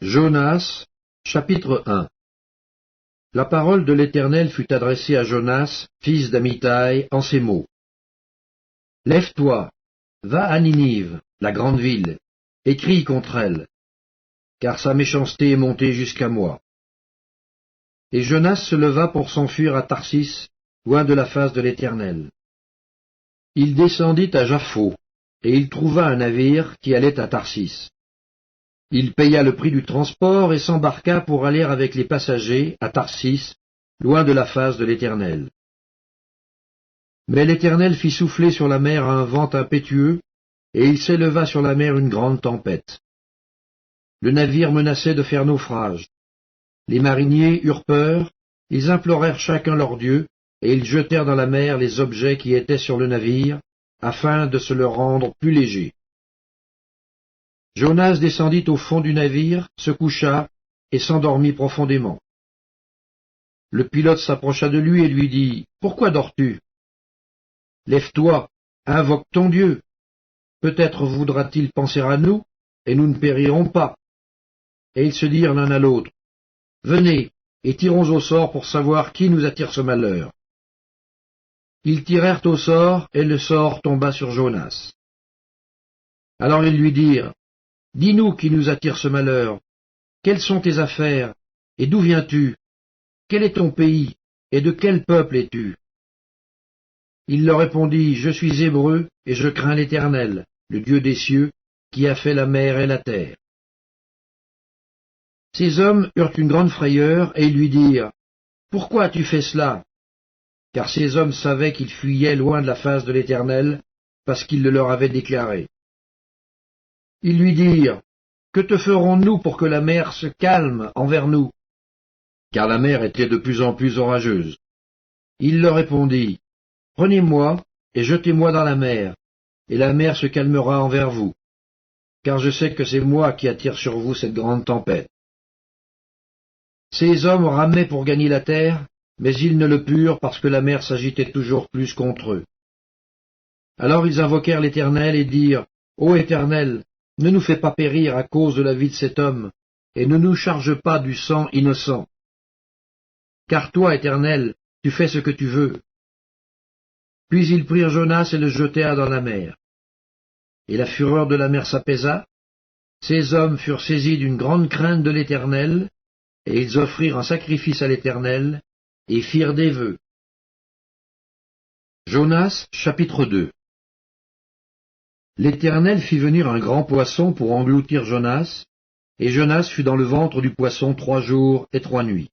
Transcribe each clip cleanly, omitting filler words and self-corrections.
Jonas, chapitre 1. La parole de l'Éternel fut adressée à Jonas, fils d'Amittai, en ces mots. Lève-toi, va à Ninive, la grande ville, et crie contre elle, car sa méchanceté est montée jusqu'à moi. Et Jonas se leva pour s'enfuir à Tarsis, loin de la face de l'Éternel. Il descendit à Jaffo, et il trouva un navire qui allait à Tarsis. Il paya le prix du transport et s'embarqua pour aller avec les passagers à Tarsis, loin de la face de l'Éternel. Mais l'Éternel fit souffler sur la mer un vent impétueux, et il s'éleva sur la mer une grande tempête. Le navire menaçait de faire naufrage. Les mariniers eurent peur, ils implorèrent chacun leur Dieu, et ils jetèrent dans la mer les objets qui étaient sur le navire, afin de se le rendre plus léger. Jonas descendit au fond du navire, se coucha, et s'endormit profondément. Le pilote s'approcha de lui et lui dit, « Pourquoi dors-tu? Lève-toi, invoque ton Dieu. Peut-être voudra-t-il penser à nous, et nous ne périrons pas. » Et ils se dirent l'un à l'autre, « Venez, et tirons au sort pour savoir qui nous attire ce malheur. » Ils tirèrent au sort, et le sort tomba sur Jonas. Alors ils lui dirent, « Dis-nous qui nous attire ce malheur. Quelles sont tes affaires, et d'où viens-tu? Quel est ton pays, et de quel peuple es-tu? » Il leur répondit, « Je suis Hébreu, et je crains l'Éternel, le Dieu des cieux, qui a fait la mer et la terre. » Ces hommes eurent une grande frayeur, et ils lui dirent, « Pourquoi as-tu fait cela? » Car ces hommes savaient qu'ils fuyaient loin de la face de l'Éternel, parce qu'il le leur avait déclaré. Ils lui dirent, « Que te ferons-nous pour que la mer se calme envers nous? » Car la mer était de plus en plus orageuse. Il leur répondit, « Prenez-moi et jetez-moi dans la mer, et la mer se calmera envers vous, car je sais que c'est moi qui attire sur vous cette grande tempête. » Ces hommes ramaient pour gagner la terre, mais ils ne le purent parce que la mer s'agitait toujours plus contre eux. Alors ils invoquèrent l'Éternel et dirent, « Ô Éternel, ne nous fais pas périr à cause de la vie de cet homme, et ne nous charge pas du sang innocent. Car toi, Éternel, tu fais ce que tu veux. » Puis ils prirent Jonas et le jetèrent dans la mer. Et la fureur de la mer s'apaisa. Ces hommes furent saisis d'une grande crainte de l'Éternel, et ils offrirent un sacrifice à l'Éternel, et firent des vœux. Jonas, chapitre 2. L'Éternel fit venir un grand poisson pour engloutir Jonas, et Jonas fut dans le ventre du poisson 3 jours et 3 nuits.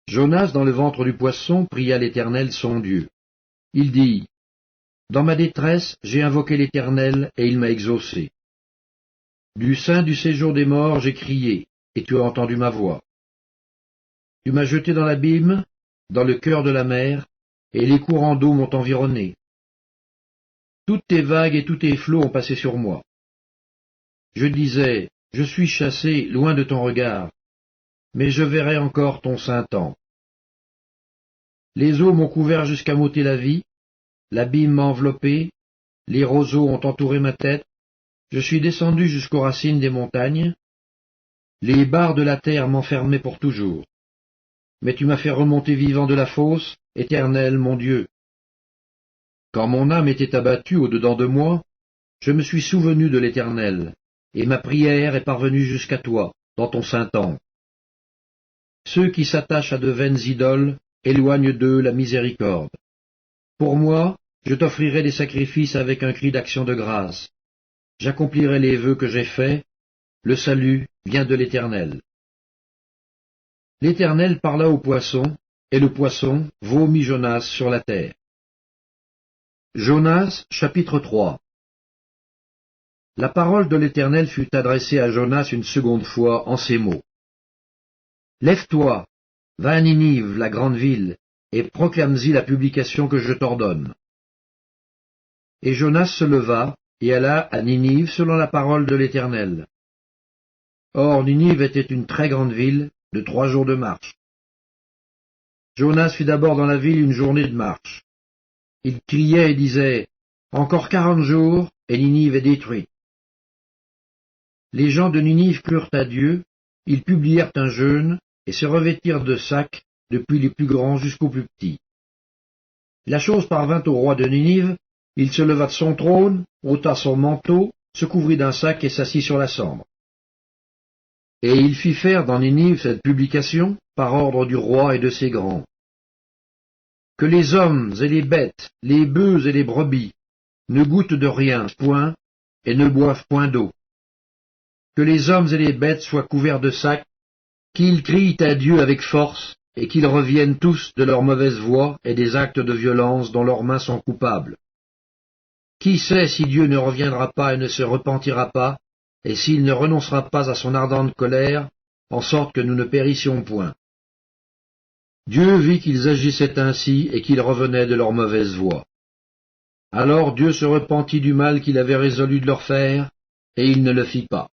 Jonas, dans le ventre du poisson, pria l'Éternel son Dieu. Il dit, « Dans ma détresse, j'ai invoqué l'Éternel, et il m'a exaucé. Du sein du séjour des morts, j'ai crié, et tu as entendu ma voix. Tu m'as jeté dans l'abîme, dans le cœur de la mer, et les courants d'eau m'ont environné. Toutes tes vagues et tous tes flots ont passé sur moi. Je disais, je suis chassé loin de ton regard, mais je verrai encore ton saint temple. Les eaux m'ont couvert jusqu'à m'ôter la vie, l'abîme m'a enveloppé, les roseaux ont entouré ma tête, je suis descendu jusqu'aux racines des montagnes, les barres de la terre m'enfermaient pour toujours. Mais tu m'as fait remonter vivant de la fosse, Éternel mon Dieu. Quand mon âme était abattue au-dedans de moi, je me suis souvenu de l'Éternel, et ma prière est parvenue jusqu'à toi, dans ton saint temple. Ceux qui s'attachent à de vaines idoles éloignent d'eux la miséricorde. Pour moi, je t'offrirai des sacrifices avec un cri d'action de grâce. J'accomplirai les vœux que j'ai faits, le salut vient de l'Éternel. L'Éternel parla au poisson, et le poisson vomit Jonas sur la terre. Jonas, chapitre 3. La parole de l'Éternel fut adressée à Jonas une seconde fois en ces mots. Lève-toi, va à Ninive, la grande ville, et proclame-y la publication que je t'ordonne. Et Jonas se leva, et alla à Ninive selon la parole de l'Éternel. Or Ninive était une très grande ville, de 3 jours de marche. Jonas fut d'abord dans la ville une journée de marche. Il criait et disait, « Encore 40 jours, et Ninive est détruite. » les gens de Ninive crurent à Dieu, ils publièrent un jeûne et se revêtirent de sacs, depuis les plus grands jusqu'aux plus petits. La chose parvint au roi de Ninive, il se leva de son trône, ôta son manteau, se couvrit d'un sac et s'assit sur la cendre. Et il fit faire dans Ninive cette publication, par ordre du roi et de ses grands. Que les hommes et les bêtes, les bœufs et les brebis, ne goûtent de rien, point, et ne boivent point d'eau. Que les hommes et les bêtes soient couverts de sacs, qu'ils crient à Dieu avec force, et qu'ils reviennent tous de leur mauvaise voie et des actes de violence dont leurs mains sont coupables. Qui sait si Dieu ne reviendra pas et ne se repentira pas, et s'il ne renoncera pas à son ardente colère, en sorte que nous ne périssions point. Dieu vit qu'ils agissaient ainsi et qu'ils revenaient de leur mauvaise voie. Alors Dieu se repentit du mal qu'il avait résolu de leur faire, et il ne le fit pas.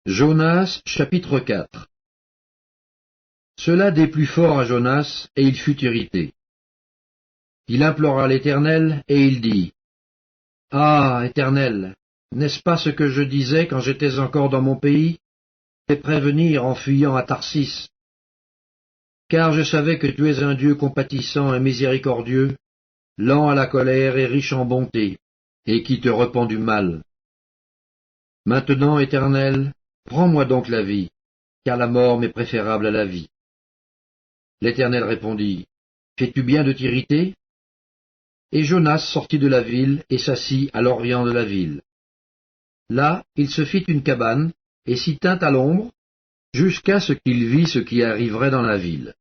Jonas, chapitre 4. Cela déplut fort à Jonas, et il fut irrité. Il implora l'Éternel, et il dit, « Ah, Éternel, n'est-ce pas ce que je disais quand j'étais encore dans mon pays? Fais prévenir en fuyant à Tarsis. Car je savais que tu es un Dieu compatissant et miséricordieux, lent à la colère et riche en bonté, et qui te repent du mal. Maintenant, Éternel, prends-moi donc la vie, car la mort m'est préférable à la vie. » L'Éternel répondit, « Fais-tu bien de t'irriter ?» Et Jonas sortit de la ville et s'assit à l'orient de la ville. Là, il se fit une cabane et s'y tint à l'ombre, jusqu'à ce qu'il vît ce qui arriverait dans la ville.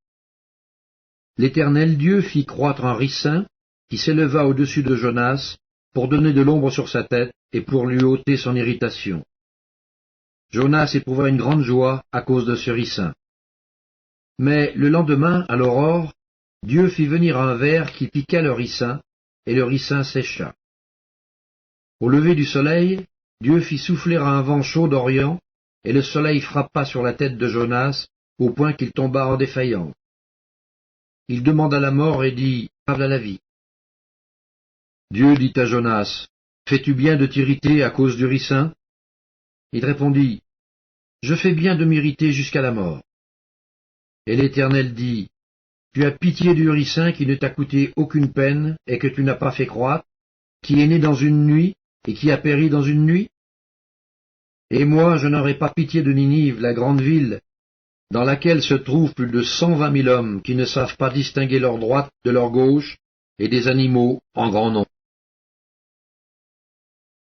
L'Éternel Dieu fit croître un ricin qui s'éleva au-dessus de Jonas pour donner de l'ombre sur sa tête et pour lui ôter son irritation. Jonas éprouva une grande joie à cause de ce ricin. Mais le lendemain, à l'aurore, Dieu fit venir un ver qui piqua le ricin, et le ricin sécha. Au lever du soleil, Dieu fit souffler un vent chaud d'Orient, et le soleil frappa sur la tête de Jonas, au point qu'il tomba en défaillance. Il demanda la mort et dit, « Parle à la vie. » Dieu dit à Jonas, « Fais-tu bien de t'irriter à cause du ricin ?» Il répondit, « Je fais bien de m'irriter jusqu'à la mort. » Et l'Éternel dit, « Tu as pitié du ricin qui ne t'a coûté aucune peine et que tu n'as pas fait croître, qui est né dans une nuit et qui a péri dans une nuit? Et moi, je n'aurai pas pitié de Ninive, la grande ville, dans laquelle se trouvent plus de 120 000 hommes qui ne savent pas distinguer leur droite de leur gauche, et des animaux en grand nombre. »